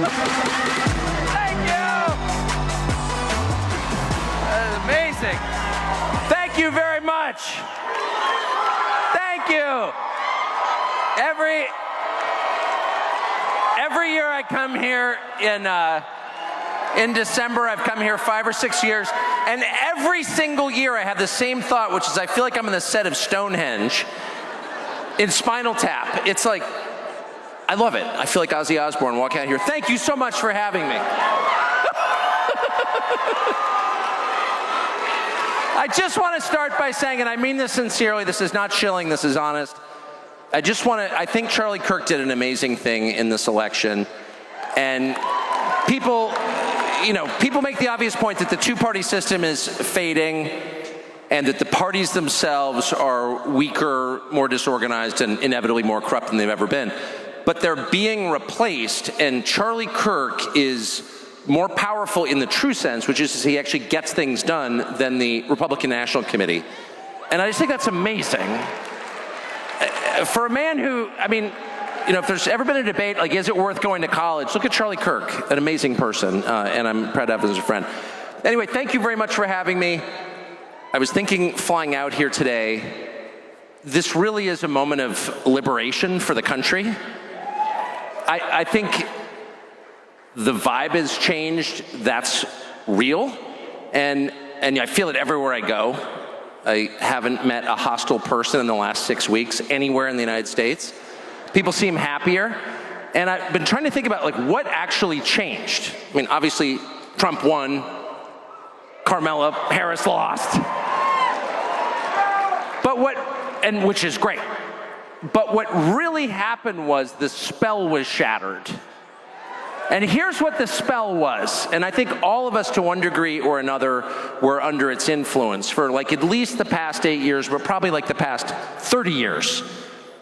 Thank you. That is amazing. Thank you very much. Thank you. Every year I come here in December, I've come here 5 or 6 years, and every single year I have the same thought, which is I feel like I'm in the set of Stonehenge in Spinal Tap. It's like, I love it. I feel like Ozzy Osbourne walking out here. Thank you so much for having me. I just want to start by saying, and I mean this sincerely, this is not shilling, this is honest. I think Charlie Kirk did an amazing thing in this election. And people make the obvious point that the two-party system is fading and that the parties themselves are weaker, more disorganized, and inevitably more corrupt than they've ever been. But they're being replaced, and Charlie Kirk is more powerful in the true sense, which is he actually gets things done, than the Republican National Committee. And I just think that's amazing. For a man who, if there's ever been a debate, like, is it worth going to college? Look at Charlie Kirk, an amazing person, and I'm proud to have him as a friend. Anyway, thank you very much for having me. I was thinking, flying out here today, this really is a moment of liberation for the country. I think the vibe has changed. That's real, and I feel it everywhere I go. I haven't met a hostile person in the last 6 weeks anywhere in the United States. People seem happier, and I've been trying to think about, like, what actually changed. I mean, obviously, Trump won, Kamala Harris lost, which is great. But what really happened was the spell was shattered. And here's what the spell was, and I think all of us to one degree or another were under its influence for like at least the past 8 years, but probably like the past 30 years.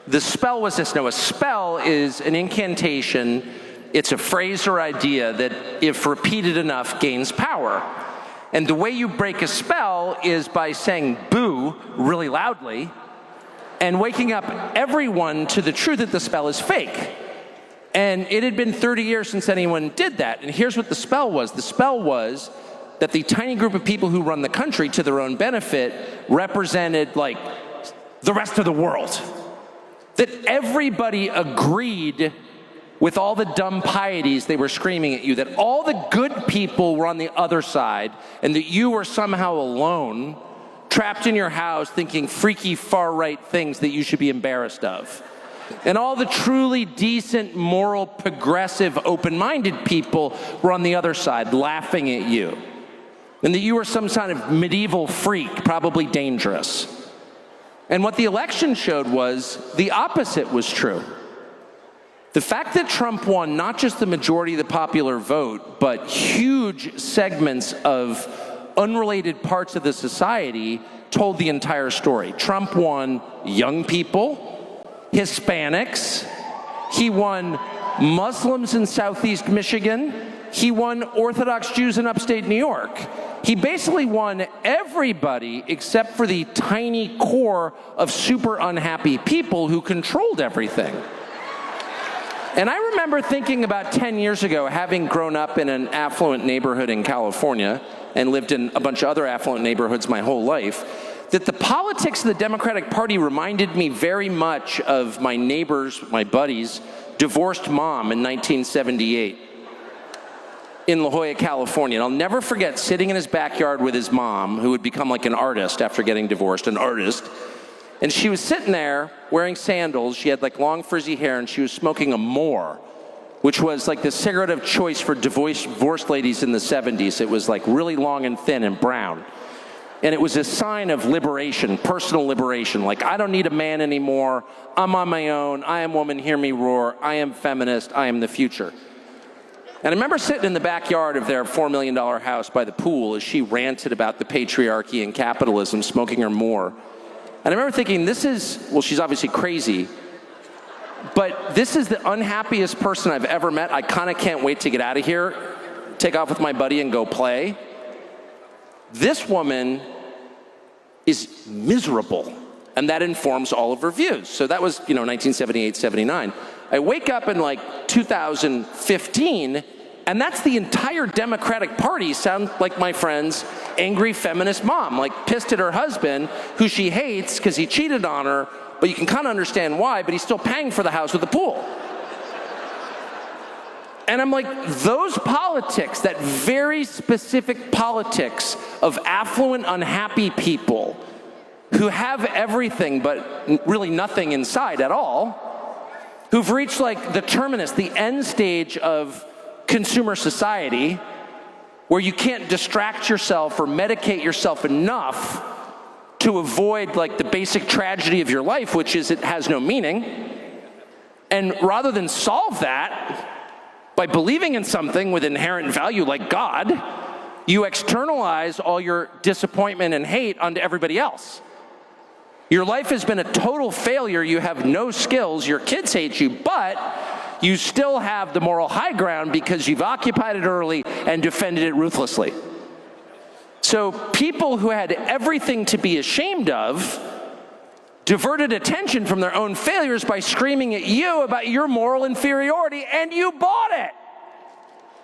The spell was this. No, a spell is an incantation. It's a phrase or idea that, if repeated enough, gains power. And the way you break a spell is by saying boo really loudly and waking up everyone to the truth that the spell is fake. And it had been 30 years since anyone did that. And here's what the spell was. The spell was that the tiny group of people who run the country to their own benefit represented, like, the rest of the world. That everybody agreed with all the dumb pieties they were screaming at you, that all the good people were on the other side, and that you were somehow alone, trapped in your house thinking freaky far-right things that you should be embarrassed of. And all the truly decent, moral, progressive, open-minded people were on the other side, laughing at you. And that you were some kind of medieval freak, probably dangerous. And what the election showed was the opposite was true. The fact that Trump won not just the majority of the popular vote, but huge segments of unrelated parts of the society told the entire story. Trump won young people, Hispanics, he won Muslims in Southeast Michigan, he won Orthodox Jews in upstate New York. He basically won everybody except for the tiny core of super unhappy people who controlled everything. And I remember thinking about 10 years ago, having grown up in an affluent neighborhood in California and lived in a bunch of other affluent neighborhoods my whole life, that the politics of the Democratic Party reminded me very much of my neighbor's, my buddy's, divorced mom in 1978 in La Jolla, California. And I'll never forget sitting in his backyard with his mom, who had become like an artist after getting divorced, an artist. And she was sitting there wearing sandals. She had like long frizzy hair, and she was smoking a Moor, which was like the cigarette of choice for divorced ladies in the 70s. It was like really long and thin and brown. And it was a sign of liberation, personal liberation. Like, I don't need a man anymore. I'm on my own. I am woman, hear me roar. I am feminist. I am the future. And I remember sitting in the backyard of their $4 million house by the pool as she ranted about the patriarchy and capitalism, smoking her Moor. And I remember thinking, this is, well, she's obviously crazy, but this is the unhappiest person I've ever met. I kind of can't wait to get out of here, take off with my buddy and go play. This woman is miserable, and that informs all of her views. So that was, 1978, 79. I wake up in like 2015, and that's the entire Democratic Party sound like my friend's angry feminist mom, like pissed at her husband, who she hates because he cheated on her, but you can kind of understand why, but he's still paying for the house with the pool. And I'm like, those politics, that very specific politics of affluent, unhappy people who have everything but really nothing inside at all, who've reached like the terminus, the end stage of consumer society, where you can't distract yourself or medicate yourself enough to avoid like the basic tragedy of your life, which is it has no meaning. And rather than solve that by believing in something with inherent value like God, you externalize all your disappointment and hate onto everybody else. Your life has been a total failure. You have no skills. Your kids hate you, but you still have the moral high ground because you've occupied it early and defended it ruthlessly. So people who had everything to be ashamed of diverted attention from their own failures by screaming at you about your moral inferiority, and you bought it.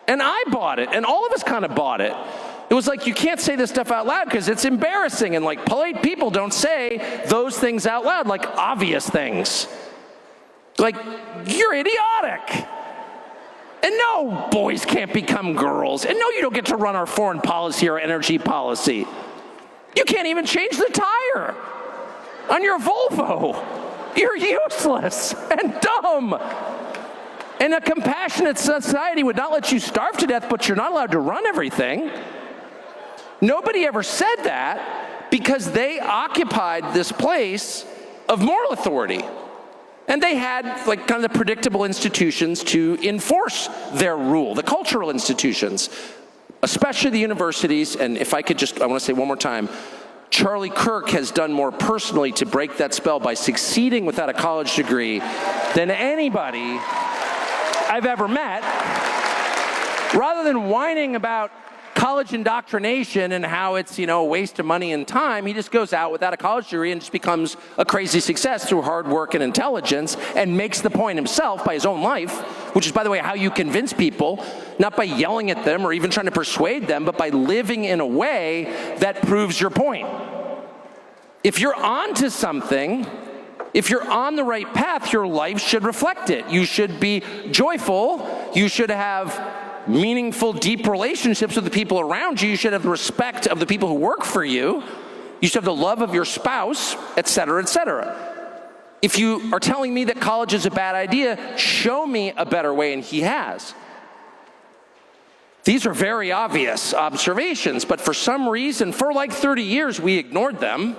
And I bought it, and all of us kind of bought it. It was like, you can't say this stuff out loud because it's embarrassing, and like polite people don't say those things out loud, like obvious things. Like, you're idiotic. And no, boys can't become girls. And no, you don't get to run our foreign policy or energy policy. You can't even change the tire on your Volvo. You're useless and dumb. And a compassionate society would not let you starve to death, but you're not allowed to run everything. Nobody ever said that because they occupied this place of moral authority. And they had like kind of the predictable institutions to enforce their rule, the cultural institutions, especially the universities. And if I could just, I want to say one more time, Charlie Kirk has done more personally to break that spell by succeeding without a college degree than anybody I've ever met. Rather than whining about college indoctrination and how it's, a waste of money and time, he just goes out without a college degree and just becomes a crazy success through hard work and intelligence, and makes the point himself by his own life, which is, by the way, how you convince people, not by yelling at them or even trying to persuade them, but by living in a way that proves your point. If you're onto something, if you're on the right path, your life should reflect it. You should be joyful. You should have meaningful, deep relationships with the people around you. You should have the respect of the people who work for you. You should have the love of your spouse, et cetera, et cetera. If you are telling me that college is a bad idea, show me a better way, and he has. These are very obvious observations, but for some reason, for like 30 years, we ignored them,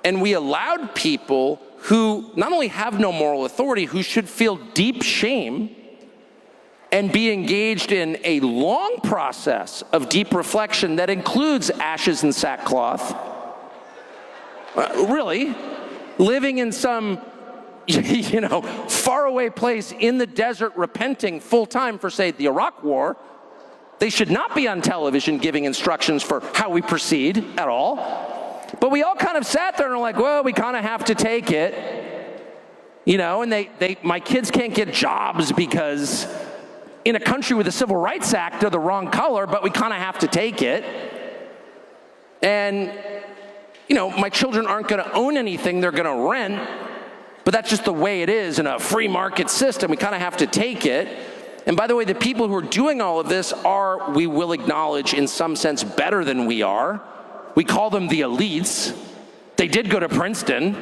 and we allowed people who not only have no moral authority, who should feel deep shame and be engaged in a long process of deep reflection that includes ashes and sackcloth. Really, living in some, faraway place in the desert, repenting full time for, say, the Iraq War. They should not be on television giving instructions for how we proceed at all. But we all kind of sat there and were like, well, we kind of have to take it. And my kids can't get jobs because in a country with a Civil Rights Act, they're the wrong color, but we kind of have to take it. And, my children aren't going to own anything, they're going to rent, but that's just the way it is in a free market system. We kind of have to take it. And by the way, the people who are doing all of this are, we will acknowledge, in some sense, better than we are. We call them the elites. They did go to Princeton.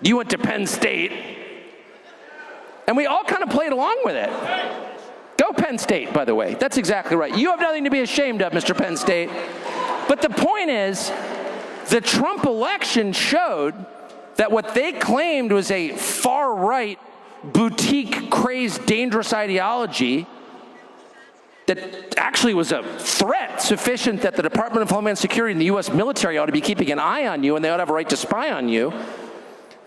You went to Penn State. And we all kind of played along with it. Go Penn State, by the way. That's exactly right. You have nothing to be ashamed of, Mr. Penn State. But the point is, the Trump election showed that what they claimed was a far-right, boutique, crazed, dangerous ideology that actually was a threat sufficient that the Department of Homeland Security and the U.S. military ought to be keeping an eye on you, and they ought to have a right to spy on you,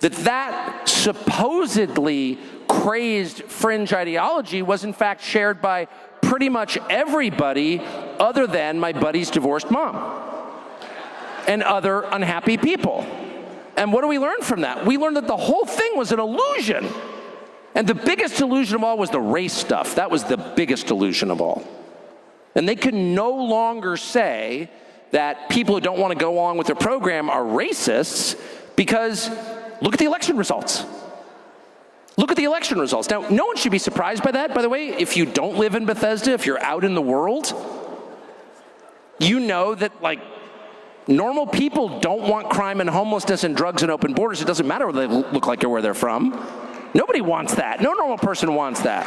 that supposedly crazed fringe ideology was in fact shared by pretty much everybody other than my buddy's divorced mom and other unhappy people. And what do we learn from that? We learned that the whole thing was an illusion. And the biggest delusion of all was the race stuff. That was the biggest delusion of all. And they could no longer say that people who don't want to go along with their program are racists because look at the election results. Look at the election results. Now, no one should be surprised by that. By the way, if you don't live in Bethesda, if you're out in the world, you know that, like, normal people don't want crime and homelessness and drugs and open borders. It doesn't matter what they look like or where they're from. Nobody wants that. No normal person wants that.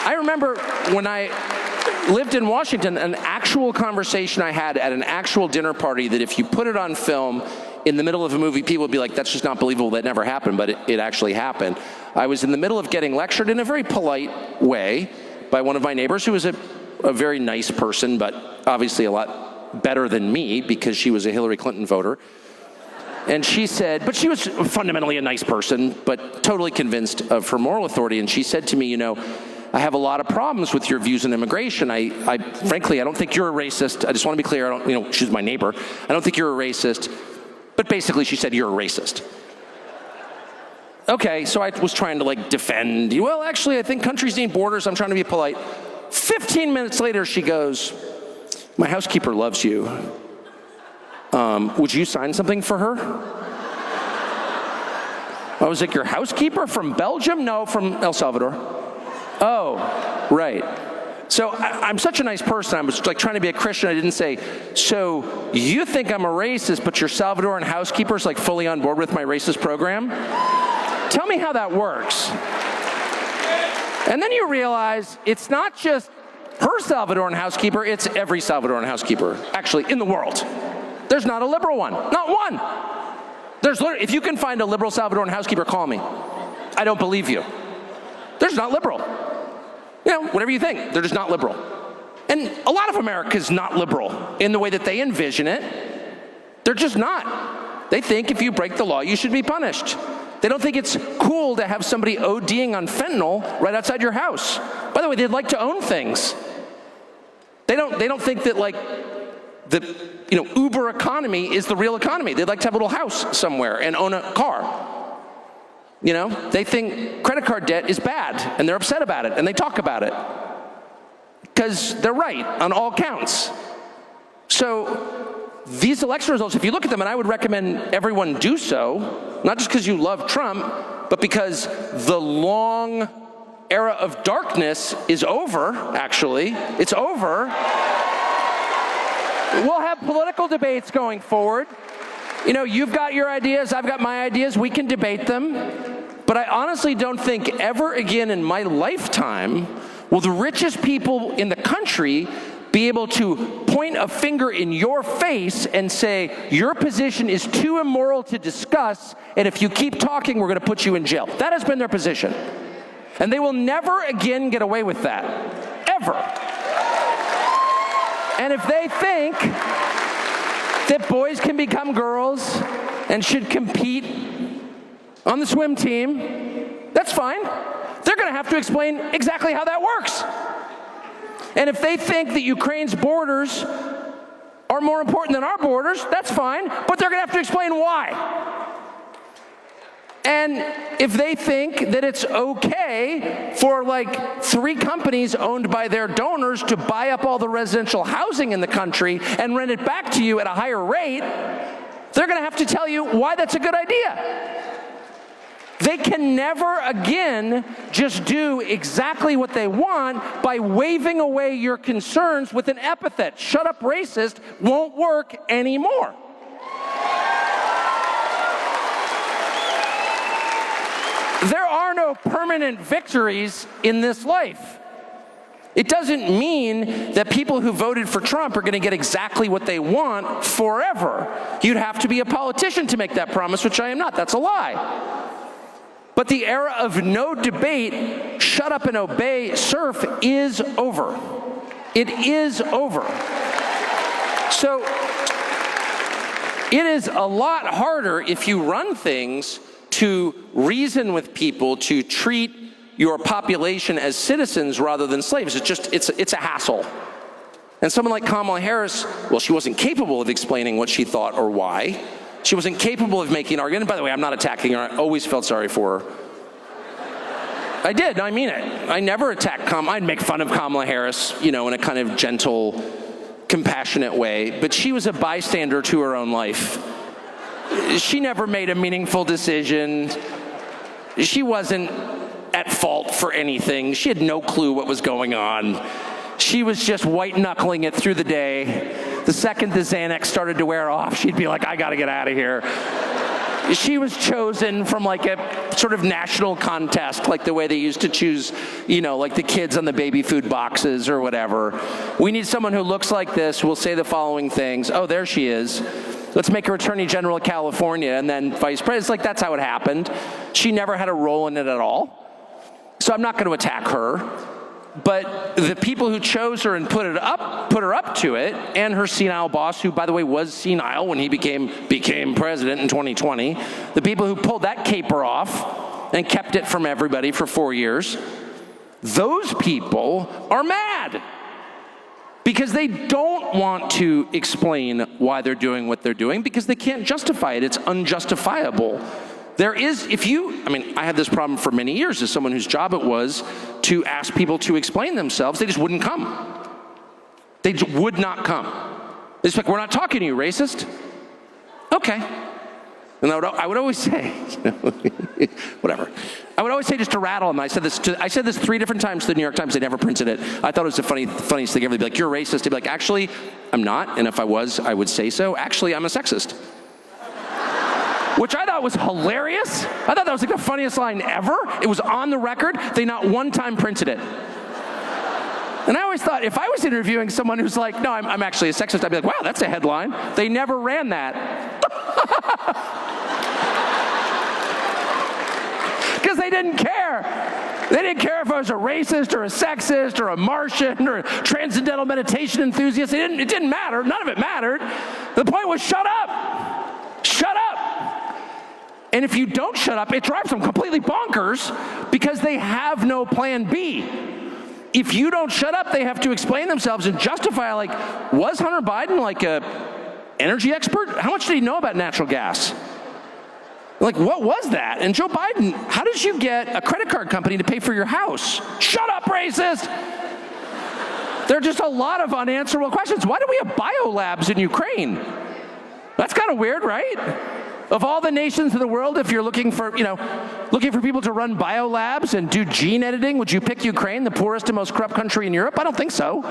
I remember when I lived in Washington, an actual conversation I had at an actual dinner party that if you put it on film in the middle of a movie, people would be like, that's just not believable, that never happened, but it actually happened. I was in the middle of getting lectured in a very polite way by one of my neighbors who was a very nice person, but obviously a lot better than me because she was a Hillary Clinton voter. And she said, but she was fundamentally a nice person, but totally convinced of her moral authority. And she said to me, you know, I have a lot of problems with your views on immigration. Frankly, I don't think you're a racist. I just want to be clear. She's my neighbor. I don't think you're a racist. But basically, she said, you're a racist. Okay, so I was trying to, like, defend. Well, actually, I think countries need borders. I'm trying to be polite. 15 minutes later, she goes, my housekeeper loves you. Would you sign something for her? I was like, your housekeeper from Belgium? No, from El Salvador. Oh, right. So I'm such a nice person. I was like trying to be a Christian. I didn't say, so you think I'm a racist, but your Salvadoran housekeeper's like fully on board with my racist program? Tell me how that works. And then you realize it's not just her Salvadoran housekeeper, it's every Salvadoran housekeeper, actually, in the world. There's not a liberal one, not one. There's literally, if you can find a liberal Salvadoran housekeeper, call me. I don't believe you. There's not liberal. Whatever you think, they're just not liberal. And a lot of America is not liberal in the way that they envision it. They're just not. They think if you break the law, you should be punished. They don't think it's cool to have somebody ODing on fentanyl right outside your house. By the way, they'd like to own things. They don't think that, like, the Uber economy is the real economy. They'd like to have a little house somewhere and own a car. They think credit card debt is bad, and they're upset about it, and they talk about it. Because they're right on all counts. So these election results, if you look at them, and I would recommend everyone do so, not just because you love Trump, but because the long era of darkness is over, actually. It's over. We'll have political debates going forward. You've got your ideas, I've got my ideas, we can debate them. But I honestly don't think ever again in my lifetime will the richest people in the country be able to point a finger in your face and say, your position is too immoral to discuss, and if you keep talking, we're going to put you in jail. That has been their position. And they will never again get away with that. Ever. And if they think that boys can become girls and should compete on the swim team, that's fine. They're going to have to explain exactly how that works. And if they think that Ukraine's borders are more important than our borders, that's fine, but they're going to have to explain why. And if they think that it's okay for like 3 companies owned by their donors to buy up all the residential housing in the country and rent it back to you at a higher rate, they're going to have to tell you why that's a good idea. They can never again just do exactly what they want by waving away your concerns with an epithet. Shut up, racist won't work anymore. There are no permanent victories in this life. It doesn't mean that people who voted for Trump are going to get exactly what they want forever. You'd have to be a politician to make that promise, which I am not. That's a lie. But the era of no debate, shut up and obey, surf is over. It is over. So it is a lot harder if you run things to reason with people, to treat your population as citizens rather than slaves. It's a hassle. And someone like Kamala Harris, well, she wasn't capable of explaining what she thought or why. She wasn't capable of making an argument. By the way, I'm not attacking her. I always felt sorry for her. I did. I mean it. I never attacked I'd make fun of Kamala Harris, in a kind of gentle, compassionate way, but she was a bystander to her own life. She never made a meaningful decision. She wasn't at fault for anything. She had no clue what was going on. She was just white-knuckling it through the day. The second the Xanax started to wear off, she'd be like, I gotta get out of here. She was chosen from like a sort of national contest, like the way they used to choose, like the kids on the baby food boxes or whatever. We need someone who looks like this, who will say the following things. Oh, there she is. Let's make her Attorney General of California and then Vice President. It's like that's how it happened. She never had a role in it at all. So I'm not going to attack her. But the people who chose her and put her up to it, and her senile boss, who, by the way, was senile when he became president in 2020, the people who pulled that caper off and kept it from everybody for 4 years, those people are mad because they don't want to explain why they're doing what they're doing because they can't justify it. It's unjustifiable. There is, I had this problem for many years as someone whose job it was to ask people to explain themselves. They just wouldn't come. They would not come. It's like, we're not talking to you, racist. Okay. And I would always say, whatever. I would always say, just to rattle them, I said this 3 different times to the New York Times. They never printed it. I thought it was the funniest thing ever. They'd be like, you're racist. They'd be like, actually, I'm not. And if I was, I would say so. Actually, I'm a sexist. Which I thought was hilarious. I thought that was like the funniest line ever. It was on the record. They not one time printed it. And I always thought, if I was interviewing someone who's like, no, I'm actually a sexist, I'd be like, wow, that's a headline. They never ran that. Because they didn't care. They didn't care if I was a racist or a sexist or a Martian or a transcendental meditation enthusiast. It didn't matter. None of it mattered. The point was, shut up. Shut up. And if you don't shut up, it drives them completely bonkers because they have no plan B. If you don't shut up, they have to explain themselves and justify, like, was Hunter Biden like a energy expert? How much did he know about natural gas? Like, what was that? And Joe Biden, how did you get a credit card company to pay for your house? Shut up, racist! There are just a lot of unanswerable questions. Why do we have biolabs in Ukraine? That's kind of weird, right? Of all the nations in the world, if you're looking for people to run biolabs and do gene editing, would you pick Ukraine, the poorest and most corrupt country in Europe? I don't think so.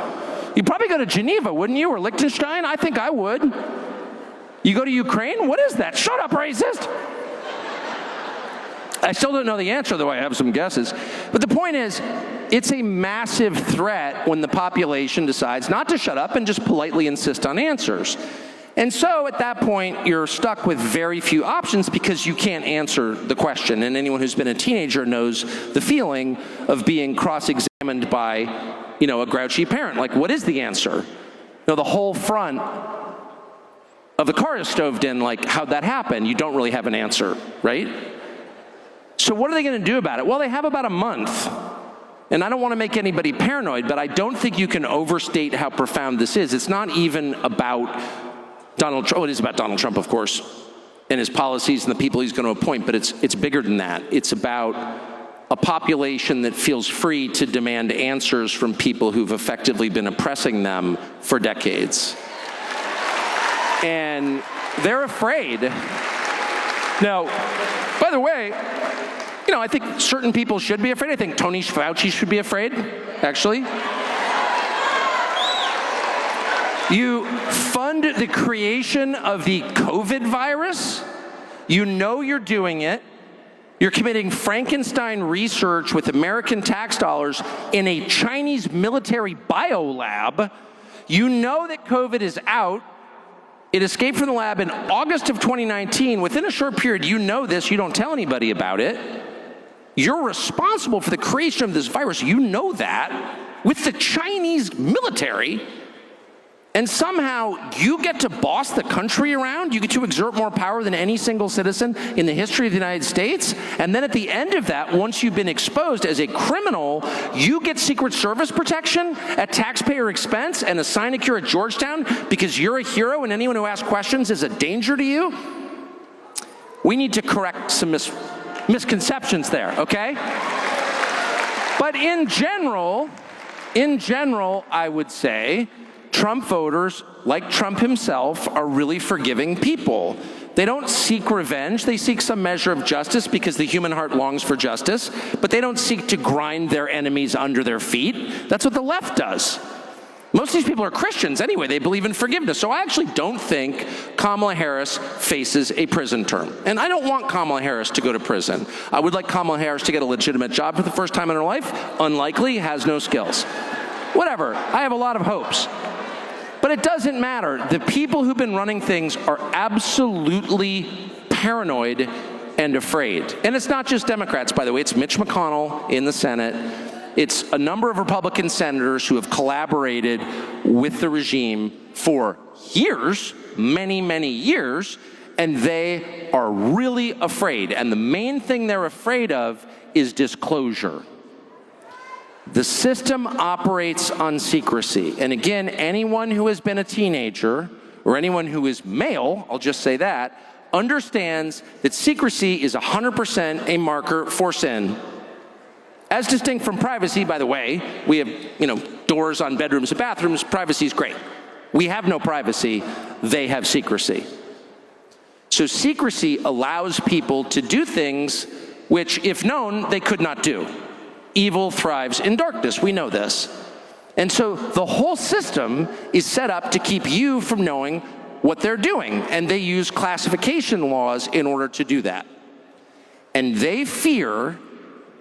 You'd probably go to Geneva, wouldn't you? Or Liechtenstein? I think I would. You go to Ukraine? What is that? Shut up, racist! I still don't know the answer, though I have some guesses. But the point is, it's a massive threat when the population decides not to shut up and just politely insist on answers. And so at that point, you're stuck with very few options because you can't answer the question. And anyone who's been a teenager knows the feeling of being cross-examined by, a grouchy parent. Like, what is the answer? The whole front of the car is stoved in, like, how'd that happen? You don't really have an answer, right? So what are they going to do about it? Well, they have about a month. And I don't want to make anybody paranoid, but I don't think you can overstate how profound this is. It's not even about Donald Trump. Well, it is about Donald Trump, of course, and his policies and the people he's going to appoint, but it's bigger than that. It's about a population that feels free to demand answers from people who've effectively been oppressing them for decades. And they're afraid. Now, by the way, I think certain people should be afraid. I think Tony Fauci should be afraid, actually. You fund the creation of the COVID virus. You know you're doing it. You're committing Frankenstein research with American tax dollars in a Chinese military biolab. You know that COVID is out. It escaped from the lab in August of 2019. Within a short period, you know this. You don't tell anybody about it. You're responsible for the creation of this virus. You know that with the Chinese military. And somehow you get to boss the country around. You get to exert more power than any single citizen in the history of the United States. And then at the end of that, once you've been exposed as a criminal, you get Secret Service protection at taxpayer expense and a sinecure at Georgetown because you're a hero and anyone who asks questions is a danger to you. We need to correct some misconceptions there, okay? But in general, I would say Trump voters, like Trump himself, are really forgiving people. They don't seek revenge. They seek some measure of justice because the human heart longs for justice, but they don't seek to grind their enemies under their feet. That's what the left does. Most of these people are Christians anyway. They believe in forgiveness. So I actually don't think Kamala Harris faces a prison term. And I don't want Kamala Harris to go to prison. I would like Kamala Harris to get a legitimate job for the first time in her life. Unlikely, has no skills. Whatever. I have a lot of hopes. But it doesn't matter. The people who've been running things are absolutely paranoid and afraid. And it's not just Democrats, by the way. It's Mitch McConnell in the Senate. It's a number of Republican senators who have collaborated with the regime for years, many, many years, and they are really afraid. And the main thing they're afraid of is disclosure. The system operates on secrecy. And again, anyone who has been a teenager, or anyone who is male, I'll just say that, understands that secrecy is 100% a marker for sin. As distinct from privacy, by the way, we have, doors on bedrooms and bathrooms. Privacy is great. We have no privacy. They have secrecy. So secrecy allows people to do things which, if known, they could not do. Evil thrives in darkness. We know this. And so the whole system is set up to keep you from knowing what they're doing. And they use classification laws in order to do that. And they fear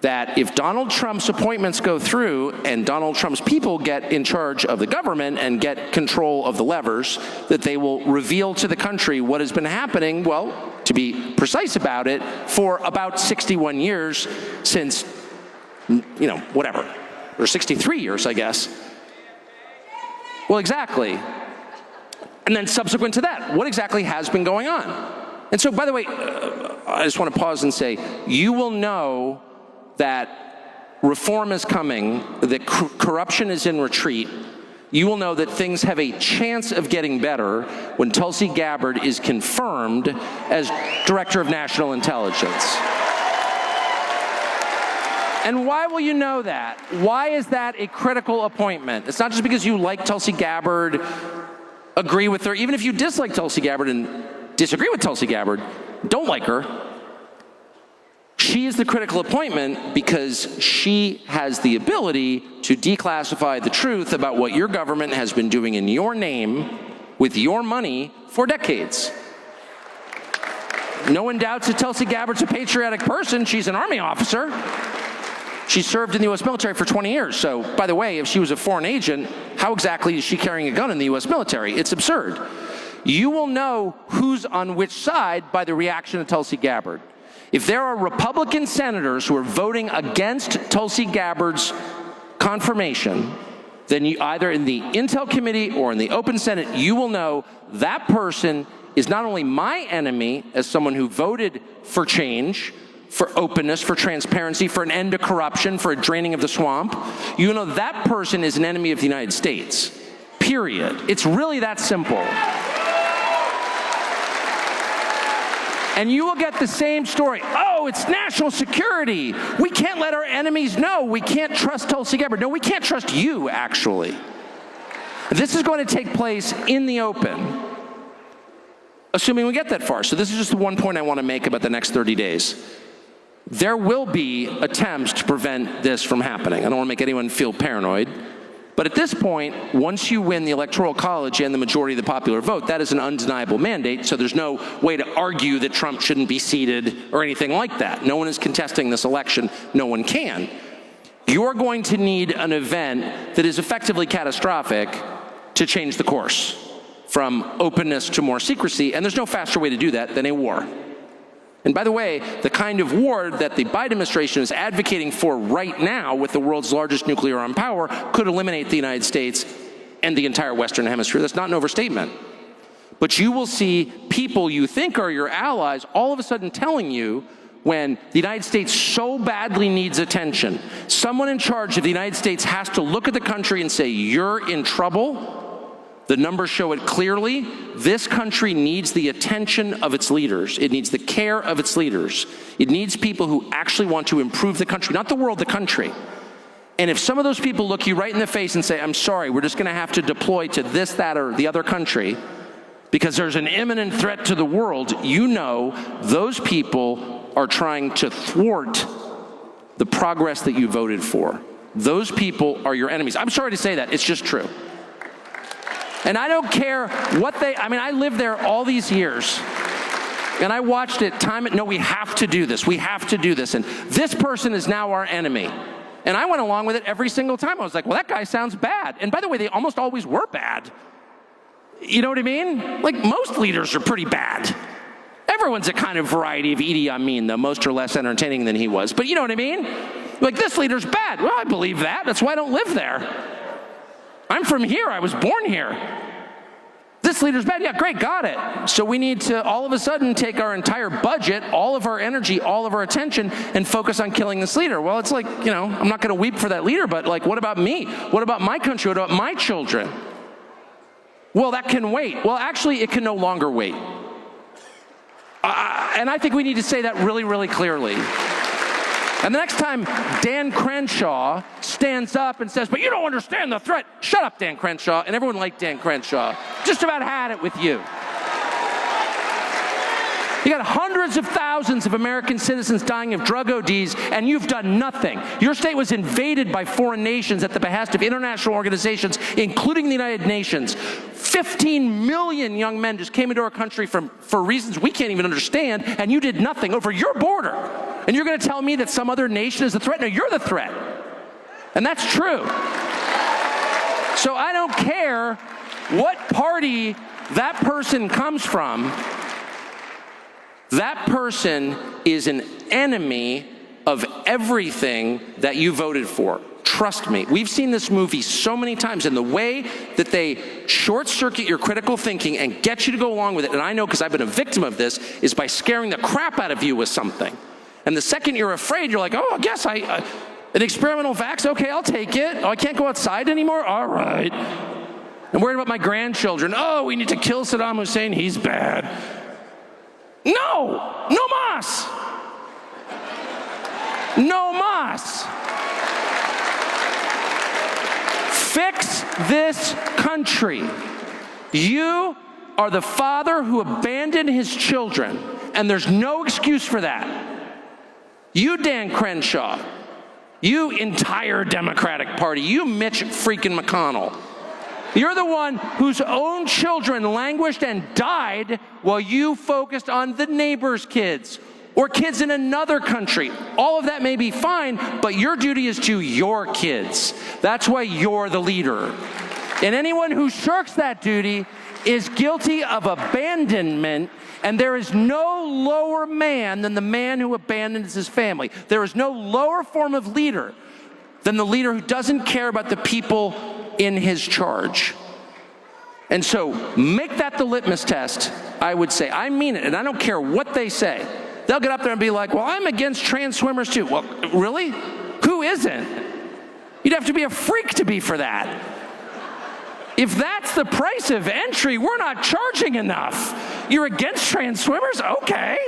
that if Donald Trump's appointments go through and Donald Trump's people get in charge of the government and get control of the levers, that they will reveal to the country what has been happening, well, to be precise about it, for about 61 years since, whatever, or 63 years, I guess. Well, exactly. And then subsequent to that, what exactly has been going on? And so, by the way, I just want to pause and say, you will know that reform is coming, that corruption is in retreat. You will know that things have a chance of getting better when Tulsi Gabbard is confirmed as Director of National Intelligence. And why will you know that? Why is that a critical appointment? It's not just because you like Tulsi Gabbard, agree with her, even if you dislike Tulsi Gabbard and disagree with Tulsi Gabbard, don't like her. She is the critical appointment because she has the ability to declassify the truth about what your government has been doing in your name with your money for decades. No one doubts that Tulsi Gabbard's a patriotic person. She's an Army officer. She served in the U.S. military for 20 years. So, by the way, if she was a foreign agent, how exactly is she carrying a gun in the U.S. military? It's absurd. You will know who's on which side by the reaction to Tulsi Gabbard. If there are Republican senators who are voting against Tulsi Gabbard's confirmation, then you, either in the Intel Committee or in the Open Senate, you will know that person is not only my enemy as someone who voted for change, for openness, for transparency, for an end to corruption, for a draining of the swamp. You know that person is an enemy of the United States, period. It's really that simple. And you will get the same story. Oh, it's national security. We can't let our enemies know. We can't trust Tulsi Gabbard. No, we can't trust you, actually. This is going to take place in the open, assuming we get that far. So this is just the one point I want to make about the next 30 days. There will be attempts to prevent this from happening. I don't want to make anyone feel paranoid. But at this point, once you win the Electoral College and the majority of the popular vote, that is an undeniable mandate, so there's no way to argue that Trump shouldn't be seated or anything like that. No one is contesting this election. No one can. You're going to need an event that is effectively catastrophic to change the course from openness to more secrecy, and there's no faster way to do that than a war. And by the way, the kind of war that the Biden administration is advocating for right now with the world's largest nuclear armed power could eliminate the United States and the entire Western Hemisphere. That's not an overstatement. But you will see people you think are your allies all of a sudden telling you when the United States so badly needs attention, someone in charge of the United States has to look at the country and say, you're in trouble. The numbers show it clearly. This country needs the attention of its leaders. It needs the care of its leaders. It needs people who actually want to improve the country, not the world, the country. And if some of those people look you right in the face and say, I'm sorry, we're just going to have to deploy to this, that, or the other country because there's an imminent threat to the world, you know those people are trying to thwart the progress that you voted for. Those people are your enemies. I'm sorry to say that. It's just true. And I don't care what I lived there all these years. And I watched it no, we have to do this. We have to do this. And this person is now our enemy. And I went along with it every single time. I was like, well, that guy sounds bad. And by the way, they almost always were bad. You know what I mean? Like, most leaders are pretty bad. Everyone's a kind of variety of Idi Amin, though most are less entertaining than he was. But you know what I mean? Like, this leader's bad. Well, I believe that. That's why I don't live there. I'm from here. I was born here. This leader's bad. Yeah, great, got it. So we need to all of a sudden take our entire budget, all of our energy, all of our attention, and focus on killing this leader. Well, it's like, you know, I'm not going to weep for that leader, but like, what about me? What about my country? What about my children? Well, that can wait. Well, actually, it can no longer wait. And I think we need to say that really, really clearly. And the next time Dan Crenshaw stands up and says, but you don't understand the threat, shut up, Dan Crenshaw. And everyone liked Dan Crenshaw. Just about had it with you. You got hundreds of thousands of American citizens dying of drug ODs, and you've done nothing. Your state was invaded by foreign nations at the behest of international organizations, including the United Nations. 15 million young men just came into our country for reasons we can't even understand, and you did nothing over your border. And you're going to tell me that some other nation is the threat? No, you're the threat. And that's true. So I don't care what party that person comes from. That person is an enemy of everything that you voted for. Trust me. We've seen this movie so many times, and the way that they short-circuit your critical thinking and get you to go along with it, and I know because I've been a victim of this, is by scaring the crap out of you with something. And the second you're afraid, you're like, oh, I guess an experimental vax, okay, I'll take it. Oh, I can't go outside anymore? All right. I'm worried about my grandchildren. Oh, we need to kill Saddam Hussein. He's bad. No! No mas! No mas! Fix this country. You are the father who abandoned his children, and there's no excuse for that. You, Dan Crenshaw, you entire Democratic Party, you Mitch freaking McConnell, you're the one whose own children languished and died while you focused on the neighbor's kids or kids in another country. All of that may be fine, but your duty is to your kids. That's why you're the leader. And anyone who shirks that duty is guilty of abandonment, and there is no lower man than the man who abandons his family. There is no lower form of leader than the leader who doesn't care about the people in his charge. And so make that the litmus test, I would say. I mean it, and I don't care what they say. They'll get up there and be like, well, I'm against trans swimmers too. Well, really? Who isn't? You'd have to be a freak to be for that. If that's the price of entry, we're not charging enough. You're against trans swimmers? Okay.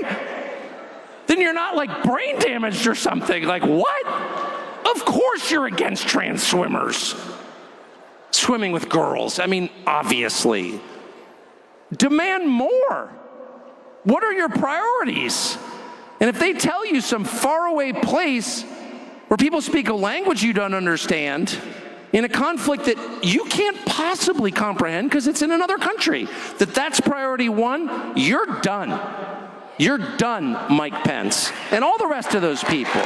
Then you're not like brain damaged or something. Like, what? Of course you're against trans swimmers. Swimming with girls. I mean, obviously. Demand more. What are your priorities? And if they tell you some faraway place where people speak a language you don't understand, in a conflict that you can't possibly comprehend because it's in another country, that's priority one, you're done. You're done, Mike Pence, and all the rest of those people.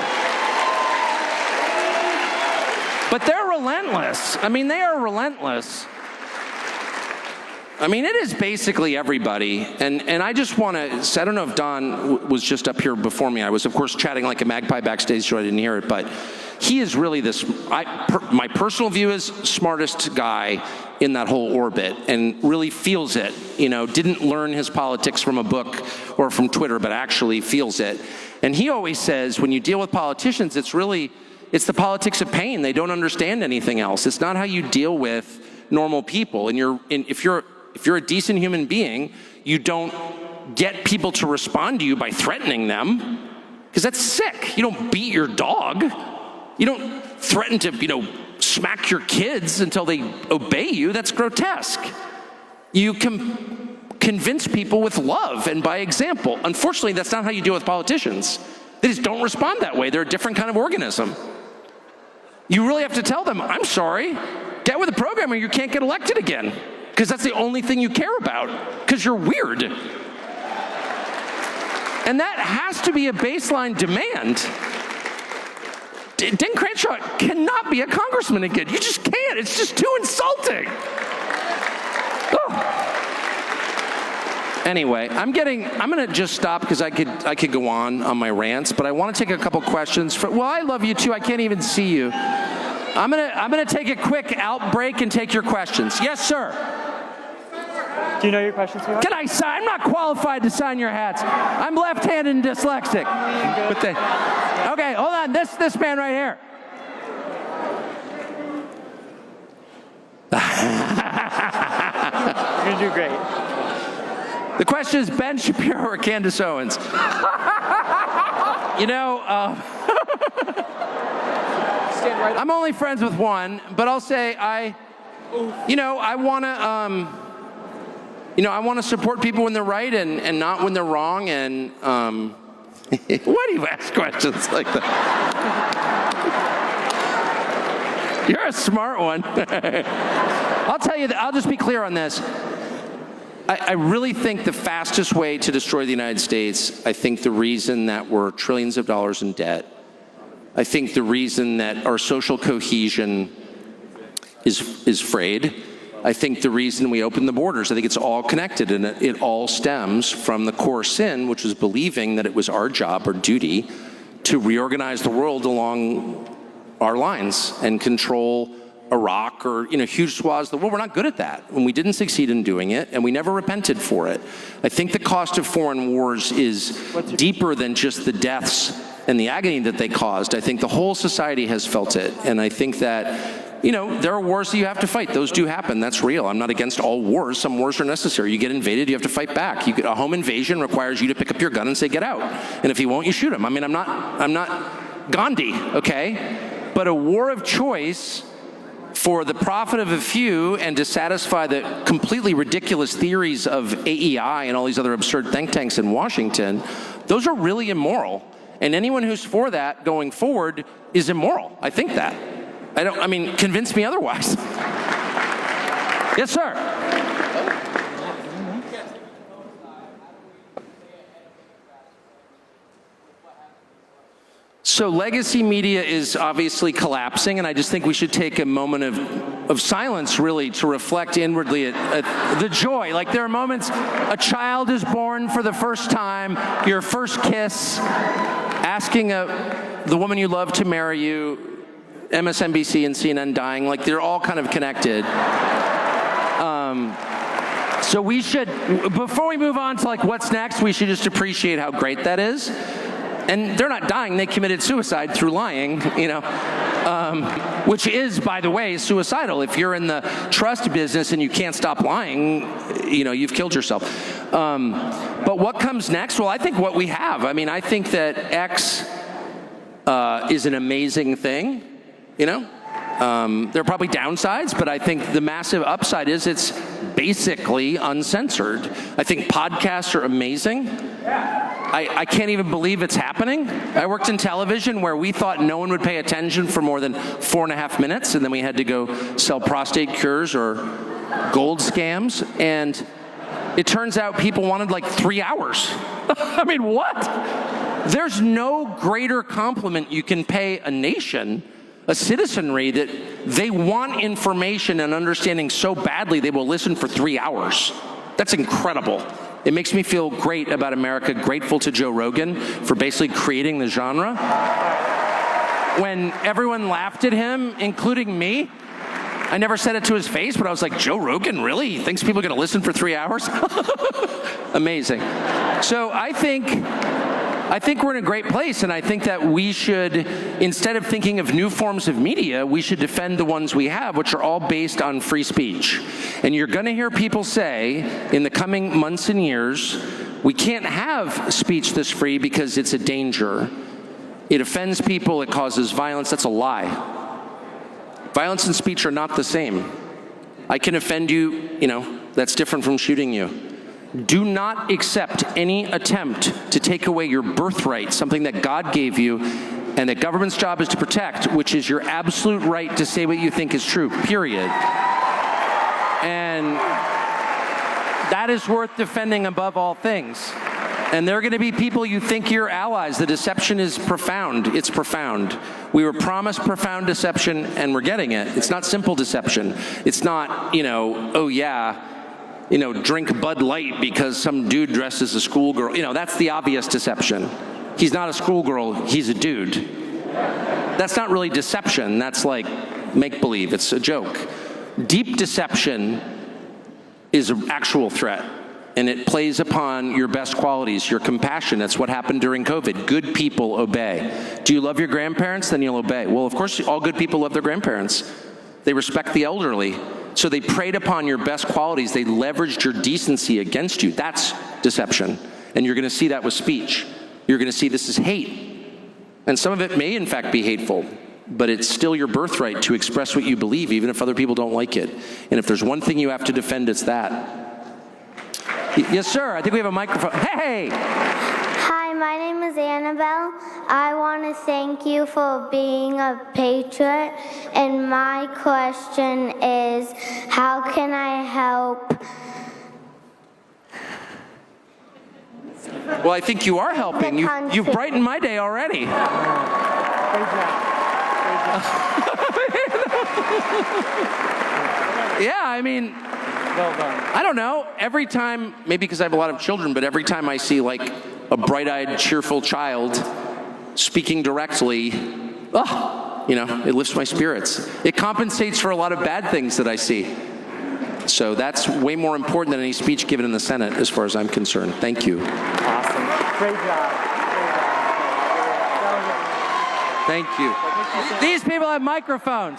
But they're relentless. I mean, they are relentless. I mean, it is basically everybody. And I just want to, I don't know if Don was just up here before me. I was, of course, chatting like a magpie backstage, so I didn't hear it. But he is really my personal view is smartest guy in that whole orbit and really feels it. You know, didn't learn his politics from a book or from Twitter, but actually feels it. And he always says, when you deal with politicians, it's the politics of pain. They don't understand anything else. It's not how you deal with normal people. And if you're a decent human being, you don't get people to respond to you by threatening them, because that's sick. You don't beat your dog. You don't threaten to, smack your kids until they obey you. That's grotesque. You convince people with love and by example. Unfortunately, that's not how you deal with politicians. They just don't respond that way. They're a different kind of organism. You really have to tell them, I'm sorry, get with the program or you can't get elected again. Because that's the only thing you care about. Because you're weird. And that has to be a baseline demand. Dan Crenshaw cannot be a congressman again. You just can't. It's just too insulting. Oh. Anyway, I'm going to just stop because I could go on my rants, but I want to take a couple questions. Well, I love you too. I can't even see you. I'm going to take a quick out break and take your questions. Yes, sir. Do you know your questions, sweetheart? Can I sign? I'm not qualified to sign your hats. I'm left-handed and dyslexic. Okay, hold on. This man right here. You're going to do great. The question is Ben Shapiro or Candace Owens? I'm only friends with one, but I'll say I want to support people when they're right and not when they're wrong. And why do you ask questions like that? You're a smart one. I'll tell you that. I'll just be clear on this. I really think the fastest way to destroy the United States, I think the reason that we're trillions of dollars in debt, I think the reason that our social cohesion is frayed, I think the reason we opened the borders, I think it's all connected, and it all stems from the core sin, which was believing that it was our job or duty to reorganize the world along our lines and control Iraq or huge swaths of the world. We're not good at that, and we didn't succeed in doing it, and we never repented for it. I think the cost of foreign wars is deeper than just the deaths and the agony that they caused. I think the whole society has felt it, and I think that there are wars that you have to fight. Those do happen. That's real. I'm not against all wars. Some wars are necessary. You get invaded, you have to fight back. A home invasion requires you to pick up your gun and say, get out. And if he won't, you shoot him. I mean, I'm not Gandhi, okay? But a war of choice for the profit of a few and to satisfy the completely ridiculous theories of AEI and all these other absurd think tanks in Washington, those are really immoral. And anyone who's for that going forward is immoral. I think that. Convince me otherwise. Yes, sir. So legacy media is obviously collapsing, and I just think we should take a moment of silence, really, to reflect inwardly at the joy. Like, there are moments, a child is born for the first time, your first kiss, asking the woman you love to marry you, MSNBC and CNN dying, like, they're all kind of connected. So we should, before we move on to like what's next, we should just appreciate how great that is. And they're not dying, they committed suicide through lying, which is, by the way, suicidal. If you're in the trust business and you can't stop lying, you've killed yourself. But what comes next? Well, I think what we have. I think that X is an amazing thing, There are probably downsides, but I think the massive upside is it's basically uncensored. I think podcasts are amazing. I can't even believe it's happening. I worked in television where we thought no one would pay attention for more than 4.5 minutes, and then we had to go sell prostate cures or gold scams, and it turns out people wanted like 3 hours. What? There's no greater compliment you can pay a nation, a citizenry, that they want information and understanding so badly they will listen for 3 hours. That's incredible. It makes me feel great about America, grateful to Joe Rogan for basically creating the genre. When everyone laughed at him, including me, I never said it to his face, but I was like, Joe Rogan, really? He thinks people are going to listen for 3 hours? Amazing. So I think we're in a great place, and I think that we should, instead of thinking of new forms of media, we should defend the ones we have, which are all based on free speech. And you're going to hear people say in the coming months and years, we can't have speech this free because it's a danger. It offends people, it causes violence. That's a lie. Violence and speech are not the same. I can offend you, that's different from shooting you. Do not accept any attempt to take away your birthright, something that God gave you and that government's job is to protect, which is your absolute right to say what you think is true, period. And that is worth defending above all things. And there are going to be people you think you're allies. The deception is profound. It's profound. We were promised profound deception, and we're getting it. It's not simple deception. It's not, drink Bud Light because some dude dressed as a schoolgirl. That's the obvious deception. He's not a schoolgirl, he's a dude. That's not really deception. That's like make-believe. It's a joke. Deep deception is an actual threat. And it plays upon your best qualities, your compassion. That's what happened during COVID. Good people obey. Do you love your grandparents? Then you'll obey. Well, of course, all good people love their grandparents. They respect the elderly. So they preyed upon your best qualities. They leveraged your decency against you. That's deception. And you're going to see that with speech. You're going to see this is hate. And some of it may, in fact, be hateful. But it's still your birthright to express what you believe, even if other people don't like it. And if there's one thing you have to defend, it's that. Yes, sir. I think we have a microphone. Hey! Hi, my name is Annabelle. I want to thank you for being a patriot. And my question is, how can I help? Well, I think you are helping. You've brightened my day already. Great job. Yeah, I mean, Well done. I don't know. Every time, maybe because I have a lot of children, but every time I see like a bright-eyed, cheerful child speaking directly, it lifts my spirits. It compensates for a lot of bad things that I see. So that's way more important than any speech given in the Senate, as far as I'm concerned. Thank you. Awesome. Great job. Thank you. These people have microphones.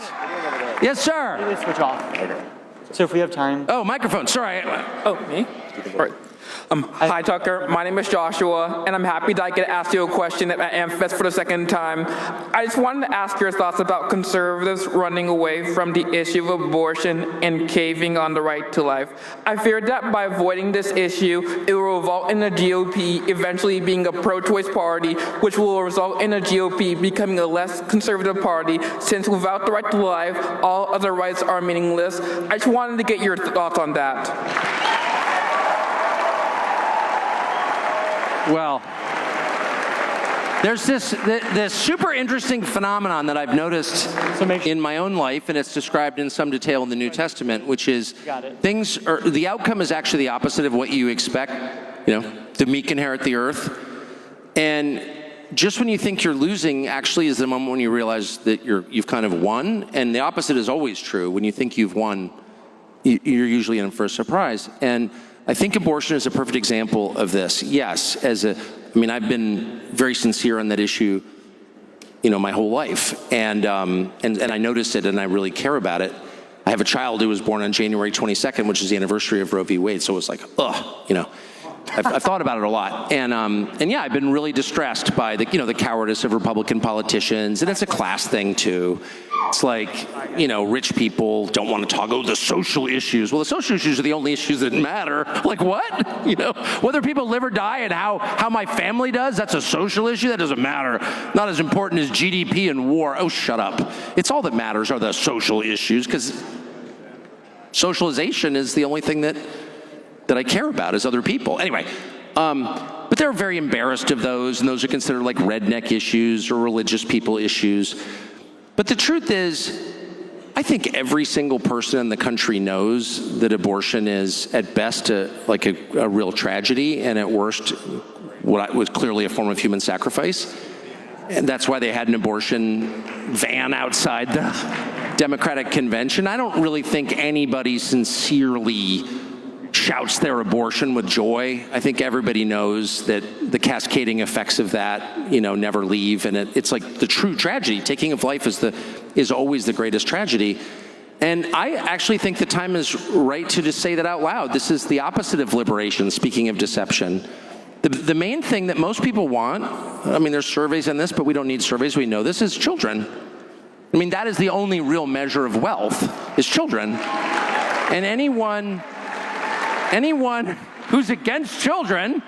Yes, sir. Maybe switch off. Okay. So if we have time. Oh, microphone. Sorry. Oh, me? All right. Hi, Tucker. My name is Joshua, and I'm happy that I get asked you a question at AmFest for the second time. I just wanted to ask your thoughts about conservatives running away from the issue of abortion and caving on the right to life. I fear that by avoiding this issue, it will result in the GOP eventually being a pro-choice party, which will result in the GOP becoming a less conservative party, since without the right to life, all other rights are meaningless. I just wanted to get your thoughts on that. Well, there's this super interesting phenomenon that I've noticed in my own life, and it's described in some detail in the New Testament, which is the outcome is actually the opposite of what you expect. The meek inherit the earth. And just when you think you're losing, actually is the moment when you realize that you've kind of won. And the opposite is always true. When you think you've won, you're usually in for a surprise. And I think abortion is a perfect example of this. Yes, I've been very sincere on that issue, my whole life, and I noticed it, and I really care about it. I have a child who was born on January 22nd, which is the anniversary of Roe v. Wade. So it was like, I've thought about it a lot, and yeah, I've been really distressed by the cowardice of Republican politicians, and it's a class thing too. It's like, rich people don't want to talk about the social issues. Well, the social issues are the only issues that matter. Like what? Whether people live or die and how my family does, that's a social issue? That doesn't matter. Not as important as GDP and war. Oh, shut up. It's all that matters are the social issues, because socialization is the only thing that I care about as other people. Anyway, but they're very embarrassed of those, and those are considered like redneck issues or religious people issues. But the truth is, I think every single person in the country knows that abortion is, at best, a real tragedy, and at worst, what was clearly a form of human sacrifice. And that's why they had an abortion van outside the Democratic convention. I don't really think anybody sincerely shouts their abortion with joy. I think everybody knows that the cascading effects of that, never leave, and it's like the true tragedy. Taking of life is always the greatest tragedy. And I actually think the time is right to just say that out loud. This is the opposite of liberation, speaking of deception. The main thing that most people want, there's surveys on this, but we don't need surveys, we know this, is children. I mean, that is the only real measure of wealth, is children. And anyone who's against children,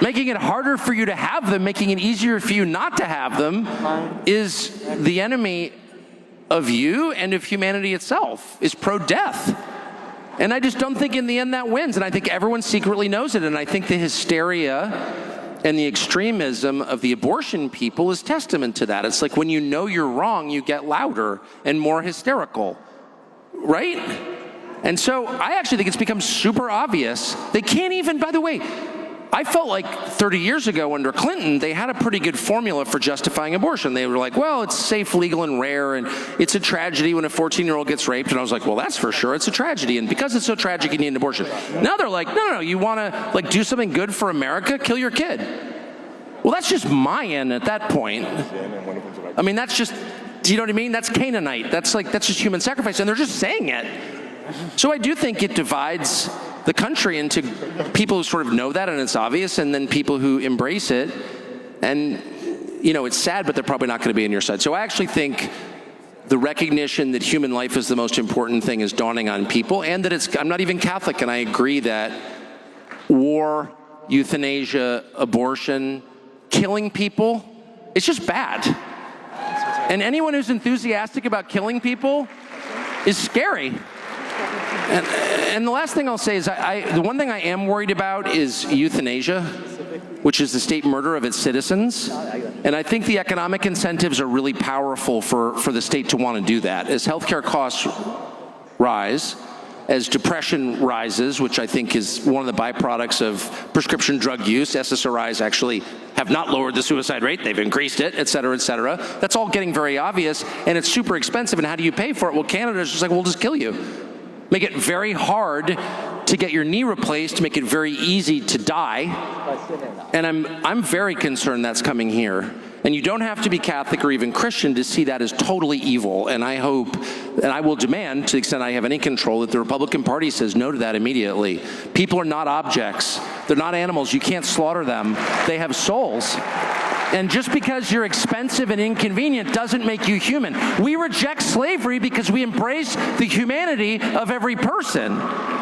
making it harder for you to have them, making it easier for you not to have them, is the enemy of you and of humanity itself, is pro-death. And I just don't think in the end that wins. And I think everyone secretly knows it. And I think the hysteria and the extremism of the abortion people is testament to that. It's like when you know you're wrong, you get louder and more hysterical, right? And so I actually think it's become super obvious. They can't even, by the way, I felt like 30 years ago under Clinton, they had a pretty good formula for justifying abortion. They were like, well, it's safe, legal, and rare, and it's a tragedy when a 14-year-old gets raped. And I was like, well, that's for sure. It's a tragedy. And because it's so tragic, you need an abortion. Now they're like, no, you want to do something good for America? Kill your kid. Well, that's just Mayan at that point. I mean, that's just, do you know what I mean? That's Canaanite. That's just human sacrifice. And they're just saying it. So I do think it divides the country into people who sort of know that and it's obvious, and then people who embrace it. And, it's sad, but they're probably not going to be on your side. So I actually think the recognition that human life is the most important thing is dawning on people, and that I'm not even Catholic, and I agree that war, euthanasia, abortion, killing people, it's just bad. And anyone who's enthusiastic about killing people is scary. And the last thing I'll say is the one thing I am worried about is euthanasia, which is the state murder of its citizens. And I think the economic incentives are really powerful for the state to want to do that. As healthcare costs rise, as depression rises, which I think is one of the byproducts of prescription drug use, SSRIs actually have not lowered the suicide rate, they've increased it, et cetera, et cetera. That's all getting very obvious, and it's super expensive, and how do you pay for it? Well, Canada's just like, we'll just kill you. Make it very hard to get your knee replaced, make it very easy to die. And I'm very concerned that's coming here. And you don't have to be Catholic or even Christian to see that as totally evil. And I hope, and I will demand, to the extent I have any control, that the Republican Party says no to that immediately. People are not objects. They're not animals. You can't slaughter them. They have souls. And just because you're expensive and inconvenient doesn't make you human. We reject slavery because we embrace the humanity of every person.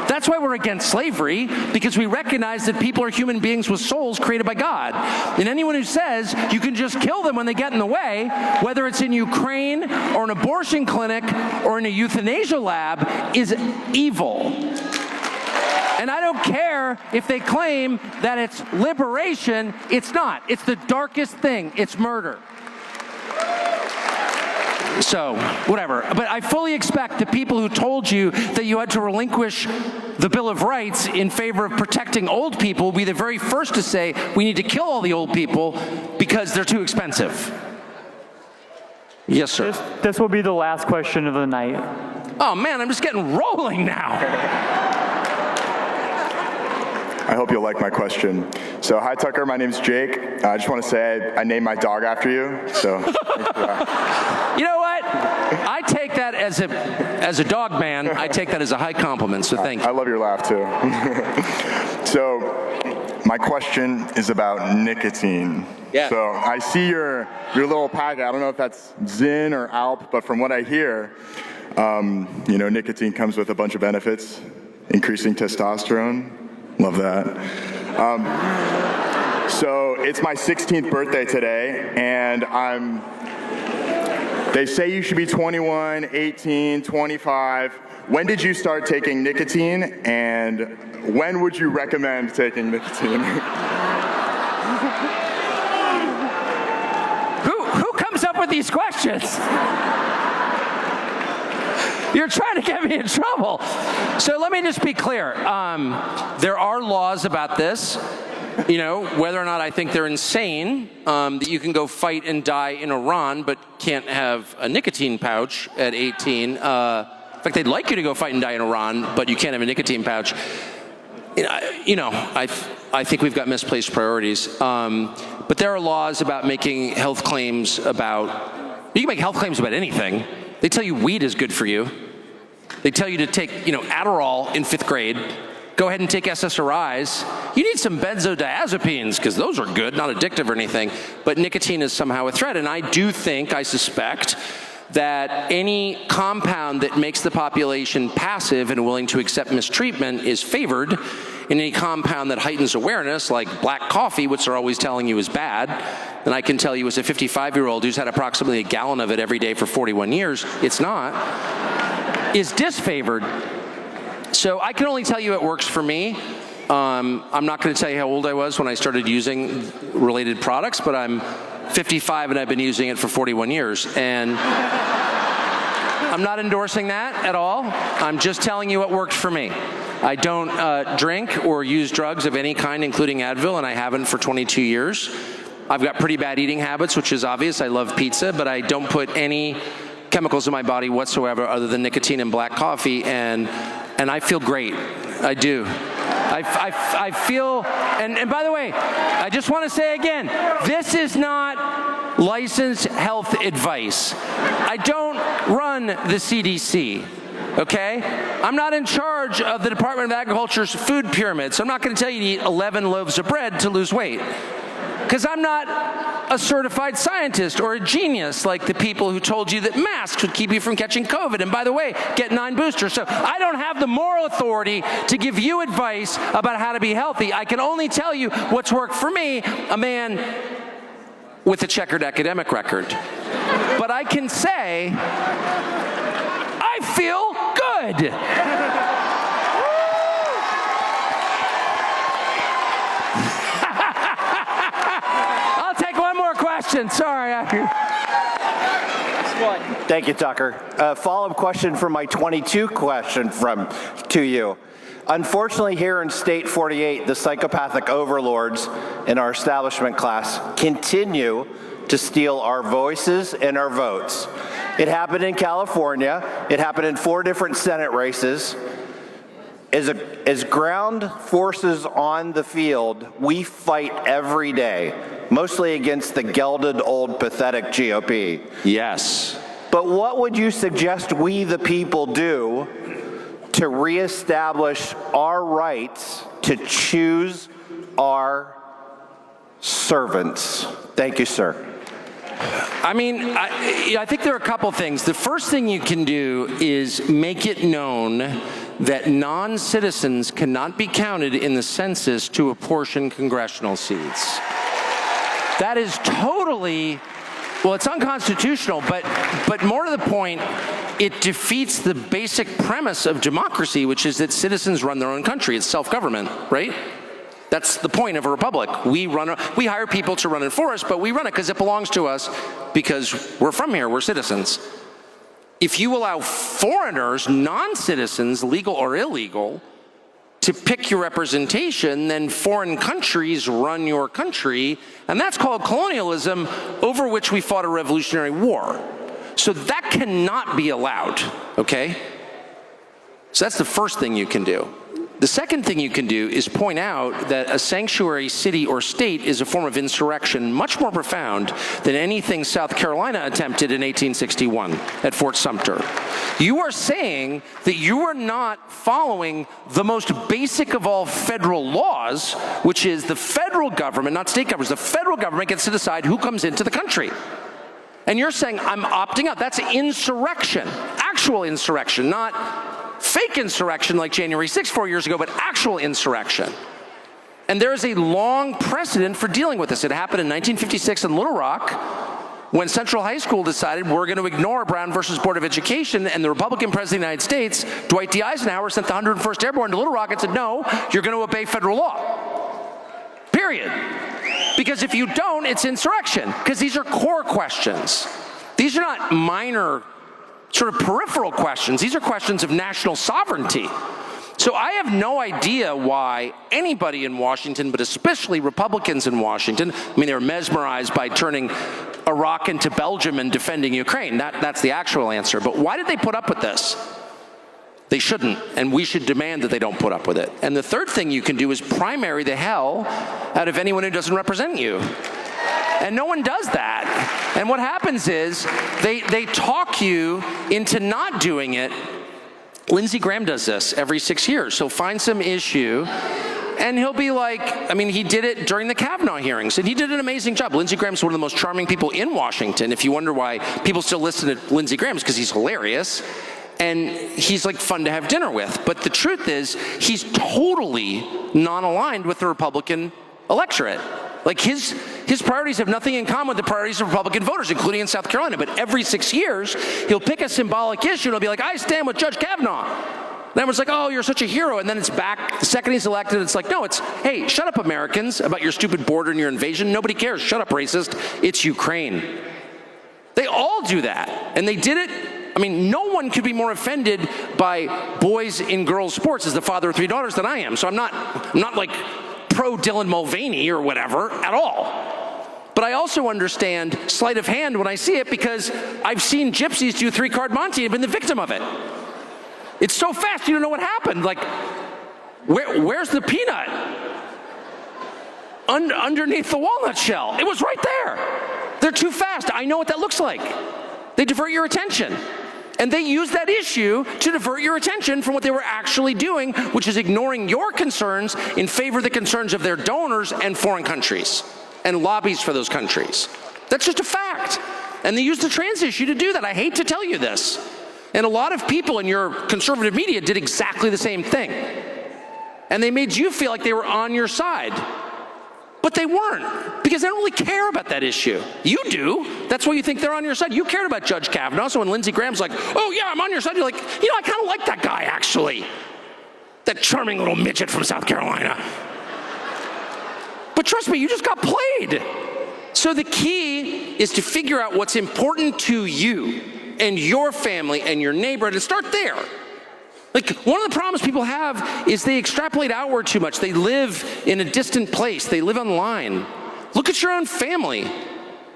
That's why we're against slavery, because we recognize that people are human beings with souls created by God. And anyone who says you can just kill them when they get in the way, whether it's in Ukraine or an abortion clinic or in a euthanasia lab, is evil. And I don't care if they claim that it's liberation. It's not. It's the darkest thing. It's murder. So, whatever. But I fully expect the people who told you that you had to relinquish the Bill of Rights in favor of protecting old people will be the very first to say we need to kill all the old people because they're too expensive. Yes, sir. This will be the last question of the night. Oh, man, I'm just getting rolling now. I hope you'll like my question. So, hi, Tucker. My name's Jake. I just want to say I named my dog after you. So, thanks for that. You know what? I take that as a dog man. I take that as a high compliment. So, thank you. I love your laugh too. So, my question is about nicotine. Yeah. So, I see your little packet. I don't know if that's Zyn or Alp, but from what I hear, nicotine comes with a bunch of benefits, increasing testosterone. Love that. So it's my 16th birthday today, and they say you should be 21, 18, 25. When did you start taking nicotine, and when would you recommend taking nicotine? Who comes up with these questions? You're trying to get me in trouble. So let me just be clear. There are laws about this, whether or not I think they're insane, that you can go fight and die in Iran, but can't have a nicotine pouch at 18. In fact, they'd like you to go fight and die in Iran, but you can't have a nicotine pouch. I think we've got misplaced priorities. But there are laws about making health claims about, you can make health claims about anything. They tell you weed is good for you. They tell you to take, Adderall in 5th grade. Go ahead and take SSRIs. You need some benzodiazepines because those are good, not addictive or anything. But nicotine is somehow a threat. And I suspect that any compound that makes the population passive and willing to accept mistreatment is favored, and any compound that heightens awareness, like black coffee, which they're always telling you is bad, and I can tell you as a 55-year-old who's had approximately a gallon of it every day for 41 years, it's not, is disfavored. So I can only tell you it works for me. I'm not going to tell you how old I was when I started using related products, but I'm 55 and I've been using it for 41 years. And I'm not endorsing that at all. I'm just telling you what worked for me. I don't drink or use drugs of any kind, including Advil, and I haven't for 22 years. I've got pretty bad eating habits, which is obvious. I love pizza, but I don't put any chemicals in my body whatsoever other than nicotine and black coffee, and I feel great. I do. I feel, and by the way, I just want to say again, this is not licensed health advice. I don't run the CDC, okay? I'm not in charge of the Department of Agriculture's food pyramid, so I'm not going to tell you to eat 11 loaves of bread to lose weight, because I'm not a certified scientist or a genius like the people who told you that masks would keep you from catching COVID. And by the way, get 9 boosters. So I don't have the moral authority to give you advice about how to be healthy. I can only tell you what's worked for me, a man with a checkered academic record. But I can say, I feel good. Sorry. Thank you, Tucker. Follow-up question for my 22 question to you. Unfortunately, here in State 48, the psychopathic overlords in our establishment class continue to steal our voices and our votes. It happened in California. It happened in 4 different Senate races. As ground forces on the field, we fight every day, mostly against the gelded, old, pathetic GOP. Yes. But what would you suggest we, the people, do to reestablish our rights to choose our servants? Thank you, sir. I mean, I think there are a couple things. The first thing you can do is make it known that non-citizens cannot be counted in the census to apportion congressional seats. That is totally, well, it's unconstitutional, but more to the point, it defeats the basic premise of democracy, which is that citizens run their own country. It's self-government, right? That's the point of a republic. We hire people to run it for us, but we run it because it belongs to us because we're from here, we're citizens. If you allow foreigners, non-citizens, legal or illegal, to pick your representation, then foreign countries run your country, and that's called colonialism, over which we fought a revolutionary war. So that cannot be allowed, okay? So that's the first thing you can do. The second thing you can do is point out that a sanctuary city or state is a form of insurrection much more profound than anything South Carolina attempted in 1861 at Fort Sumter. You are saying that you are not following the most basic of all federal laws, which is the federal government, not state governments, the federal government gets to decide who comes into the country. And you're saying, I'm opting out. That's insurrection, actual insurrection, not fake insurrection like January 6th 4 years ago, but actual insurrection. And there is a long precedent for dealing with this. It happened in 1956 in Little Rock when Central High School decided we're going to ignore Brown versus Board of Education, and the Republican President of the United States, Dwight D. Eisenhower, sent the 101st Airborne to Little Rock and said, no, you're going to obey federal law. Period. Because if you don't, it's insurrection. Because these are core questions. These are not minor sort of peripheral questions. These are questions of national sovereignty. So I have no idea why anybody in Washington, but especially Republicans in Washington, I mean, they're mesmerized by turning Iraq into Belgium and defending Ukraine. That's the actual answer. But why did they put up with this? They shouldn't, and we should demand that they don't put up with it. And the third thing you can do is primary the hell out of anyone who doesn't represent you. And no one does that. And what happens is they talk you into not doing it. Lindsey Graham does this every 6 years. So find some issue And he'll be like, I mean, he did it during the Kavanaugh hearings, and he did an amazing job. Lindsey Graham's one of the most charming people in Washington. If you wonder why people still listen to Lindsey Graham, it's because he's hilarious, and he's like fun to have dinner with. But the truth is, he's totally non-aligned with the Republican electorate. Like his priorities have nothing in common with the priorities of Republican voters, including in South Carolina. But every 6 years, he'll pick a symbolic issue and he'll be like, I stand with Judge Kavanaugh. And everyone's like, oh, you're such a hero. And then it's back. The second he's elected, it's like, no, it's, hey, shut up, Americans, about your stupid border and your invasion. Nobody cares. Shut up, racist. It's Ukraine. They all do that. And they did it. I mean, no one could be more offended by boys in girls' sports as the father of 3 daughters than I am. So I'm not like pro Dylan Mulvaney or whatever at all. But I also understand sleight of hand when I see it, because I've seen gypsies do 3-card Monte and been the victim of it. It's so fast, you don't know what happened. Like, where's the peanut? Underneath the walnut shell. It was right there. They're too fast. I know what that looks like. They divert your attention. And they use that issue to divert your attention from what they were actually doing, which is ignoring your concerns in favor of the concerns of their donors and foreign countries and lobbies for those countries. That's just a fact. And they use the trans issue to do that. I hate to tell you this. And a lot of people in your conservative media did exactly the same thing. And they made you feel like they were on your side. But they weren't, because they don't really care about that issue. You do. That's why you think they're on your side. You cared about Judge Kavanaugh, so when Lindsey Graham's like, oh yeah, I'm on your side, you're like, you know, I kind of like that guy, actually. That charming little midget from South Carolina. But trust me, you just got played. So the key is to figure out what's important to you and your family and your neighborhood, and start there. Like, one of the problems people have is they extrapolate outward too much. They live in a distant place. They live online. Look at your own family.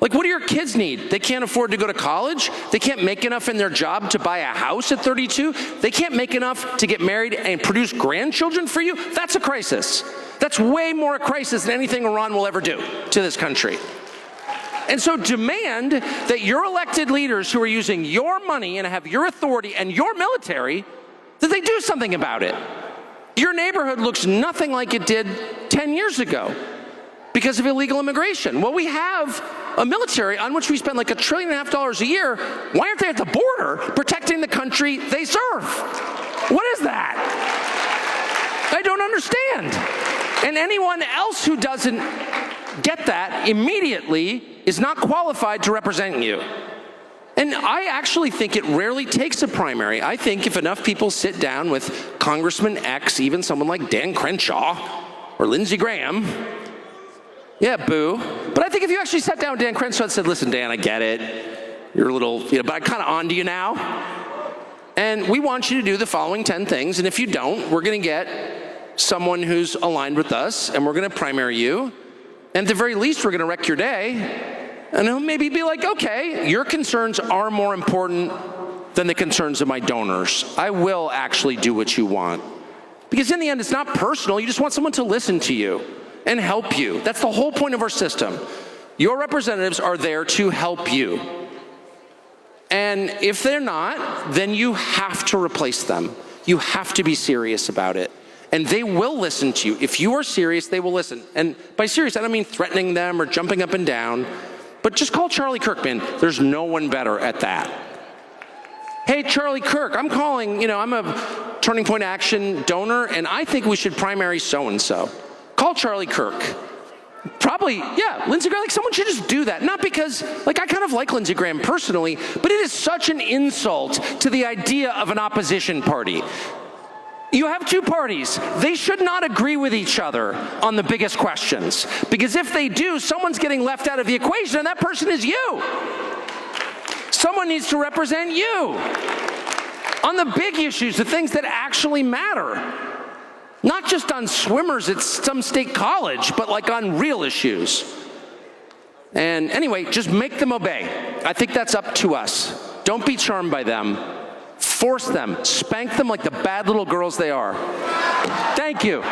Like, what do your kids need? They can't afford to go to college. They can't make enough in their job to buy a house at 32. They can't make enough to get married and produce grandchildren for you. That's a crisis. That's way more a crisis than anything Iran will ever do to this country. And so demand that your elected leaders who are using your money and have your authority and your military, that they do something about it. Your neighborhood looks nothing like it did 10 years ago because of illegal immigration. Well, we have a military on which we spend like $1.5 trillion a year. Why aren't they at the border protecting the country they serve? What is that? I don't understand. And anyone else who doesn't get that immediately is not qualified to represent you. And I actually think it rarely takes a primary. I think if enough people sit down with Congressman X, even someone like Dan Crenshaw or Lindsey Graham, yeah, boo. But I think if you actually sat down with Dan Crenshaw and said, listen, Dan, I get it. You're a little, but I'm kind of on to you now. And we want you to do the following 10 things. And if you don't, we're going to get someone who's aligned with us, and we're going to primary you. And at the very least, we're going to wreck your day. And he'll maybe be like, okay, your concerns are more important than the concerns of my donors. I will actually do what you want. Because in the end, it's not personal. You just want someone to listen to you and help you. That's the whole point of our system. Your representatives are there to help you. And if they're not, then you have to replace them. You have to be serious about it. And they will listen to you. If you are serious, they will listen. And by serious, I don't mean threatening them or jumping up and down. But just call Charlie Kirk, man. There's no one better at that. Hey, Charlie Kirk, I'm calling, I'm a Turning Point Action donor, and I think we should primary so-and-so. Call Charlie Kirk. Probably, yeah, Lindsey Graham, someone should just do that. Not because, I kind of like Lindsey Graham personally, but it is such an insult to the idea of an opposition party. You have two parties. They should not agree with each other on the biggest questions. Because if they do, someone's getting left out of the equation, and that person is you. Someone needs to represent you on the big issues, the things that actually matter. Not just on swimmers at some state college, but on real issues. And anyway, just make them obey. I think that's up to us. Don't be charmed by them. Force them, spank them like the bad little girls they are. Thank you.